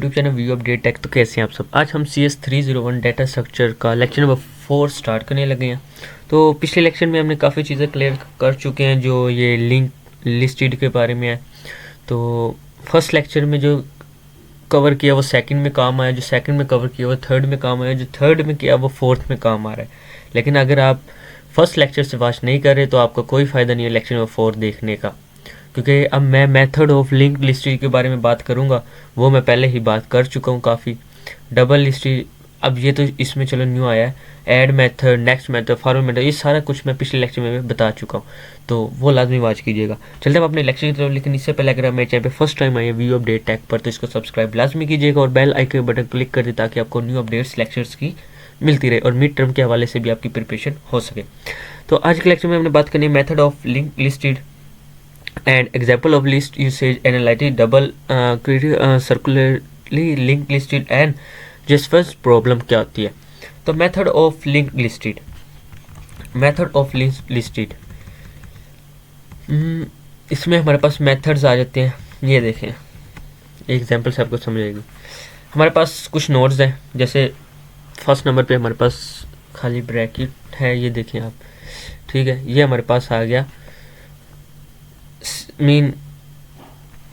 YouTube channel view update tech. तो कैसे हैं आप सब। आज हम CS301 डाटा स्ट्रक्चर का लेक्चर नंबर 4 स्टार्ट करने लगे हैं। तो पिछले लेक्चर में हमने काफ़ी चीज़ें क्लियर कर चुके हैं जो ये लिंक लिस्टेड के बारे में है। तो फर्स्ट लेक्चर में जो कवर किया वो सेकंड में काम आया, जो सेकंड में कवर किया वो थर्ड में काम आया, जो थर्ड में किया वो फोर्थ में काम आ रहा है। लेकिन अगर आप फर्स्ट लेक्चर से वॉच नहीं कर रहे तो आपको कोई फ़ायदा नहीं है लेक्चर नंबर 4 देखने का, क्योंकि अब मैं मेथड ऑफ लिंक लिस्टेड के बारे में बात करूंगा। वो मैं पहले ही बात कर चुका हूँ काफ़ी। डबल लिस्टेड अब ये तो इसमें चलो न्यू आया है। Add method, next method, forward method, ये सारा कुछ मैं पिछले लेक्चर में बता चुका हूँ, तो वो लाजमी वॉच कीजिएगा। चलते हैं अपने लेक्चर की तरफ। लेकिन इससे पहले अगर आप मेरे चैनल पे फर्स्ट टाइम आए व्यू अपडेट टैग पर तो इसको सब्सक्राइब लाजमी कीजिएगा और बेल आइकन बटन क्लिक कर दे ताकि आपको न्यू अपडेट्स लेक्चर्स की मिलती रहे और मिड टर्म के हवाले से भी आपकी प्रिपरेशन हो सके। तो आज के लेक्चर में हमने बात करनी है method of link listed and example of list usage, analytic double circularly linked listed and just first problem क्या होती है। तो method of link listed, method of link listed, इसमें हमारे पास मेथड्स आ जाते हैं। ये देखें एग्जांपल से आपको समझ आएगी। हमारे पास कुछ नोड्स हैं, जैसे फर्स्ट नंबर पे हमारे पास खाली ब्रैकेट है, ये देखें आप, ठीक है। ये हमारे पास आ गया मीन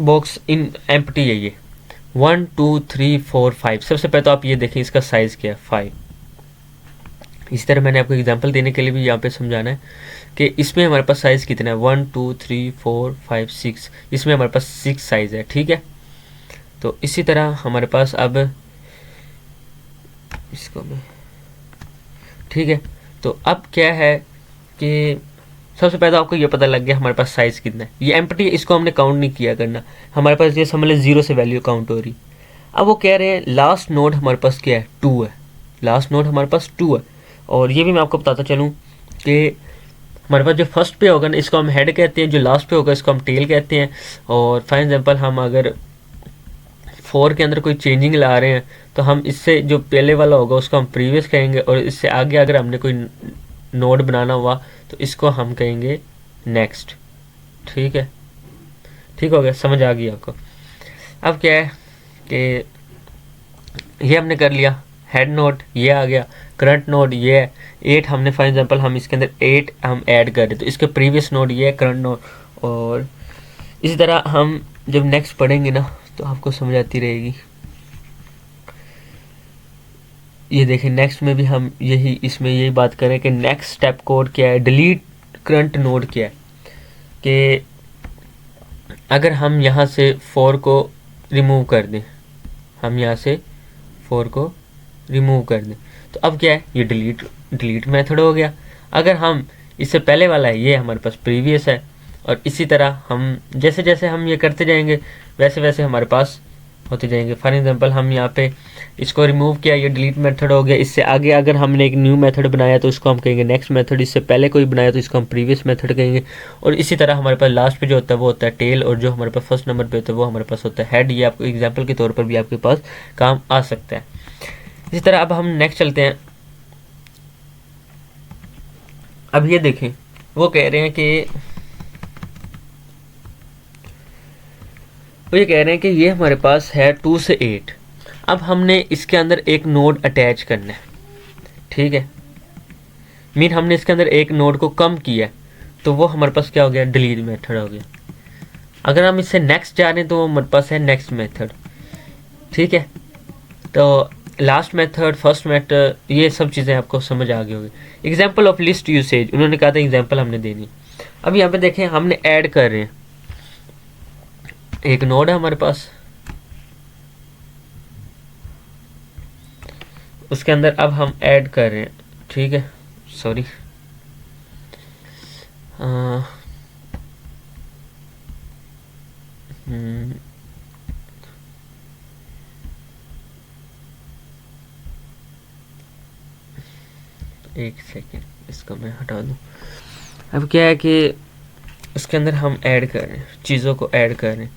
बॉक्स इन एम्प्टी है ये 1 2 3 4 5। सबसे पहले तो आप ये देखें इसका साइज क्या है 5। इसी तरह मैंने आपको एग्जांपल देने के लिए भी यहाँ पे समझाना है कि इसमें हमारे पास साइज कितना है 1 2 3 4 5 6। इसमें हमारे पास 6 साइज है, ठीक है। तो इसी तरह हमारे पास अब इसको मैं, ठीक है। तो अब क्या है कि सबसे पहले आपको ये पता लग गया हमारे पास साइज कितना है। ये एम्प्टी है, इसको हमने काउंट नहीं किया करना। हमारे पास ये समझ लें 0 से वैल्यू काउंट हो रही। अब वो कह रहे हैं लास्ट नोड हमारे पास क्या है 2 है, लास्ट नोड हमारे पास 2 है। और ये भी मैं आपको बताता चलूँ कि हमारे पास जो फर्स्ट पे होगा ना इसको हम हेड कहते हैं, जो लास्ट पे होगा इसको हम टेल कहते हैं। और फॉर एग्जाम्पल हम अगर 4 के अंदर कोई चेंजिंग ला रहे हैं तो हम इससे जो पहले वाला होगा उसको हम प्रीवियस कहेंगे, और इससे आगे अगर हमने कोई नोड बनाना हुआ तो इसको हम कहेंगे नेक्स्ट, ठीक है। ठीक हो गया, समझ आ गई आपको। अब क्या है कि ये हमने कर लिया, हेड नोड ये आ गया, करंट नोड ये है 8। हमने फॉर एग्जांपल हम इसके अंदर 8 हम ऐड कर रहे तो इसके प्रीवियस नोड ये है करंट नोड। और इसी तरह हम जब नेक्स्ट पढ़ेंगे ना तो आपको समझ आती रहेगी। ये देखें नेक्स्ट में भी हम यही बात करें कि नेक्स्ट स्टेप कोड क्या है, डिलीट करंट नोड क्या है। कि अगर हम यहाँ से 4 को रिमूव कर दें, हम यहाँ से 4 को रिमूव कर दें तो अब क्या है ये डिलीट मेथड हो गया। अगर हम इससे पहले वाला है ये हमारे पास प्रीवियस है। और इसी तरह हम जैसे जैसे हम ये करते जाएंगे वैसे वैसे हमारे पास होते जाएंगे। फॉर एग्जांपल हम यहाँ पे इसको रिमूव किया, ये डिलीट मेथड हो गया। इससे आगे अगर हमने एक न्यू मेथड बनाया तो उसको हम कहेंगे नेक्स्ट मेथड। इससे पहले कोई बनाया तो इसको हम प्रीवियस मेथड कहेंगे। और इसी तरह हमारे पास लास्ट पे जो होता है वो होता है टेल, और जो हमारे पास फर्स्ट नंबर पे होता है वो हमारे पास होता है हेड। ये आपको एग्जाम्पल के तौर पर भी आपके पास काम आ सकता है। इसी तरह अब हम नेक्स्ट चलते हैं। अब ये देखें वो कह रहे हैं कि वो ये कह रहे हैं कि ये हमारे पास है 2 से 8। अब हमने इसके अंदर एक नोड अटैच करना है, ठीक है। मीन हमने इसके अंदर एक नोड को कम किया तो वो हमारे पास क्या हो गया डिलीट मेथड हो गया। अगर हम इससे नेक्स्ट जा रहे हैं तो वो हमारे पास है नेक्स्ट मेथड, ठीक है। तो लास्ट मेथड, फर्स्ट मेथड, ये सब चीज़ें आपको समझ आ गई होगी। एग्जाम्पल ऑफ लिस्ट यूसेज, उन्होंने कहा था एग्जाम्पल हमने देनी। अब यहाँ पे देखें हमने ऐड कर रहे हैं, एक नोड है हमारे पास, उसके अंदर अब हम ऐड कर रहे हैं, ठीक है। सॉरी एक सेकेंड, इसको मैं हटा दूं। अब क्या है कि उसके अंदर हम ऐड कर रहे हैं, चीज़ों को ऐड कर रहे हैं।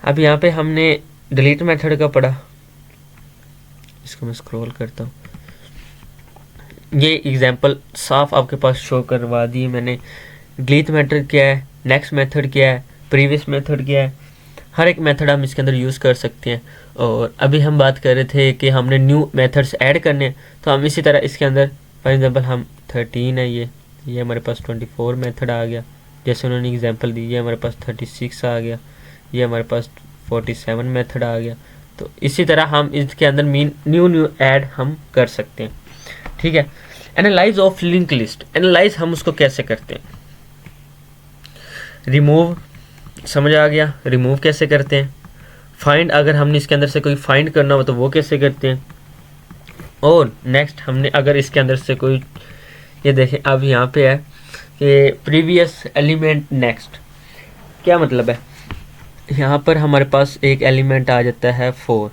अब यहाँ पे हमने डिलीट मेथड का पढ़ा, इसको मैं स्क्रॉल करता हूँ। ये एग्जांपल साफ आपके पास शो करवा दी मैंने। डिलीट मेथड क्या है, नेक्स्ट मेथड क्या है, प्रीवियस मेथड क्या है। हर एक मेथड हम इसके अंदर यूज़ कर सकते हैं। और अभी हम बात कर रहे थे कि हमने न्यू मेथड्स ऐड करने हैं, तो हम इसी तरह इसके अंदर फॉर एग्जांपल हम 13 है, ये हमारे पास 24 मेथड आ गया, जैसे उन्होंने एग्जांपल दी, ये हमारे पास 36 आ गया, ये हमारे पास 47 मेथड आ गया। तो इसी तरह हम इसके अंदर न्यू ऐड हम कर सकते हैं, ठीक है। Analyse of link list, analyse हम उसको कैसे करते हैं। रिमूव समझ आ गया, रिमूव कैसे करते हैं। फाइंड, अगर हमने इसके अंदर से कोई फाइंड करना हो तो वो कैसे करते हैं। और नेक्स्ट हमने अगर इसके अंदर से कोई, ये देखें अब यहाँ पे है कि प्रीवियस एलिमेंट नेक्स्ट, क्या मतलब है। यहाँ पर हमारे पास एक एलिमेंट आ जाता है 4,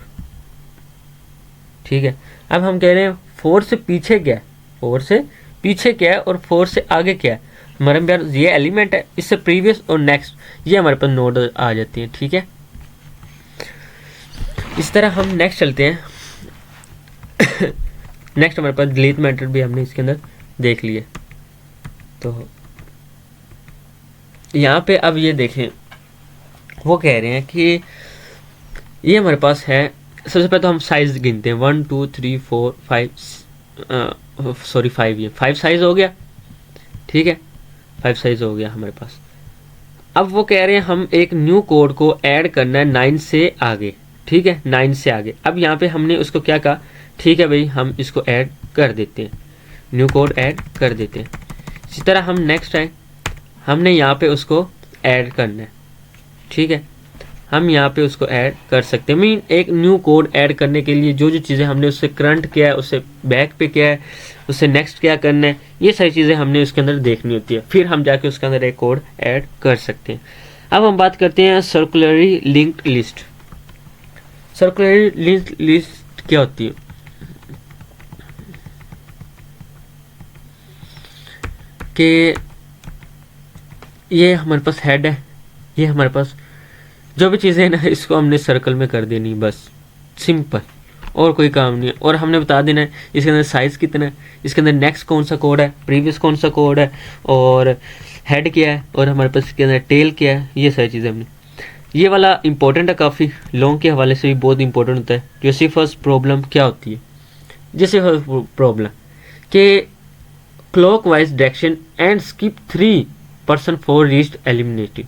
ठीक है। अब हम कह रहे हैं 4 से पीछे क्या है, 4 से पीछे क्या है और 4 से आगे क्या है। हमारे पास ये एलिमेंट है, इससे प्रीवियस और नेक्स्ट ये हमारे पास नोड आ जाती है, ठीक है। इस तरह हम नेक्स्ट चलते हैं। नेक्स्ट हमारे पास डिलीट मेथड भी हमने इसके अंदर देख लिए। तो यहाँ पे अब ये देखें, वो कह रहे हैं कि ये हमारे पास है, सबसे पहले तो हम साइज गिनते हैं 1 2 3 4 5, सॉरी 5, ये 5 साइज हो गया, ठीक है, 5 साइज हो गया हमारे पास। अब वो कह रहे हैं हम एक न्यू कोड को ऐड करना है 9 से आगे, ठीक है, 9 से आगे। अब यहाँ पे हमने उसको क्या कहा, ठीक है भाई हम इसको ऐड कर देते हैं, न्यू कोड ऐड कर देते हैं। इसी तरह हम नेक्स्ट आए, हमने यहाँ पे उसको ऐड करना है, ठीक है, हम यहाँ पे उसको ऐड कर सकते हैं। मीन एक न्यू कोड ऐड करने के लिए जो जो चीज़ें हमने उससे करंट किया है, उससे बैक पे किया है, उससे नेक्स्ट क्या करना है, ये सारी चीज़ें हमने उसके अंदर देखनी होती है, फिर हम जाके उसके अंदर एक कोड ऐड कर सकते हैं। अब हम बात करते हैं circularly linked list. Circularly linked list क्या होती है कि ये हमारे पास हेड है, ये हमारे पास जो भी चीज़ें हैं ना, इसको हमने सर्कल में कर देनी, बस सिंपल, और कोई काम नहीं है। और हमने बता देना है इसके अंदर साइज़ कितना है, इसके अंदर नेक्स्ट कौन सा कोड है, प्रीवियस कौन सा कोड है, और हेड क्या है, और हमारे पास इसके अंदर टेल क्या है, ये सारी चीज़ें हमने। ये वाला इंपॉर्टेंट है, काफ़ी लॉन्ग के हवाले से भी बहुत इंपॉर्टेंट होता है। जैसे फर्स्ट प्रॉब्लम क्या होती है, जैसे फर्स्ट प्रॉब्लम कि clock wise direction and skip 3% for reached eliminated.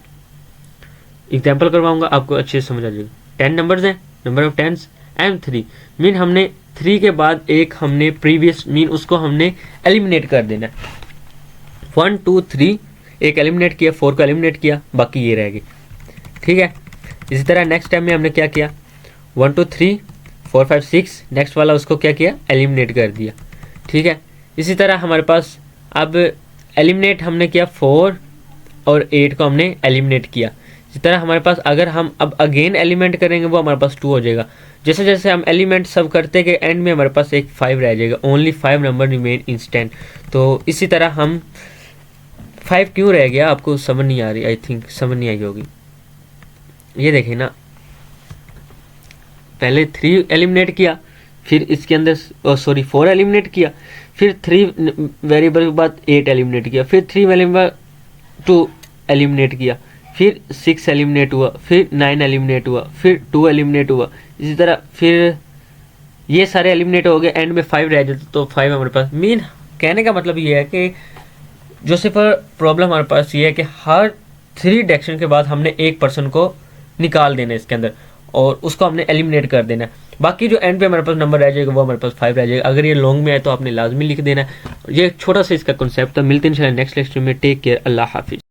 Example करवाऊंगा, आपको अच्छे से समझ आ जाएगा। 10 नंबर्स हैं, number of tens and 3 mean हमने 3 के बाद एक हमने प्रीवियस मीन उसको हमने एलिमिनेट कर देना है। 1 2 3 एक एलिमिनेट किया, 4 को एलिमिनेट किया, बाकी ये रह गए, ठीक है। इसी तरह नेक्स्ट टाइम में हमने क्या किया, 1 2 3 4 5 6 नेक्स्ट वाला उसको क्या किया, एलिमिनेट कर दिया, ठीक है। इसी तरह हमारे पास अब एलिमिनेट हमने किया 4 और 8 को हमने एलिमिनेट किया। इसी तरह हमारे पास अगर हम अब अगेन एलिमेंट करेंगे वो हमारे पास 2 हो जाएगा। जैसे जैसे हम एलिमेंट सब करते गए एंड में हमारे पास एक 5 रह जाएगा, ओनली 5 नंबर रिमेन इंस्टेंट। तो इसी तरह हम 5 क्यों रह गया, आपको समझ नहीं आ रही, आई थिंक समझ नहीं आई होगी। ये देखें ना, पहले 3 एलिमिनेट किया, फिर इसके अंदर सॉरी 4 एलिमिनेट किया, फिर 3 वेरिएबल के बाद 8 एलिमिनेट किया, फिर 3 वेरिएबल 2 एलिमिनेट किया, फिर 6 एलिमिनेट हुआ, फिर 9 एलिमिनेट हुआ, फिर 2 एलिमिनेट हुआ। इसी तरह फिर ये सारे एलिमिनेट हो गए, एंड में 5 रह जाते, तो 5 हमारे पास। मीन कहने का मतलब ये है कि जो सिर्फ प्रॉब्लम हमारे पास ये है कि हर 3 डायरेक्शन के बाद हमने एक पर्सन को निकाल देना है इसके अंदर, और उसको हमने एलिमिनेट कर देना है। बाकी जो एंड पे हमारे पास नंबर रह जाएगा वो हमारे पास 5 रह जाएगा। अगर ये लॉन्ग में आए तो आपने लाजमी लिख देना है। ये छोटा सा इसका कॉन्सेप्ट था। मिलते हैं इंशाल्लाह नेक्स्ट लेक्चर में। टेक केयर, अल्लाह हाफिज़।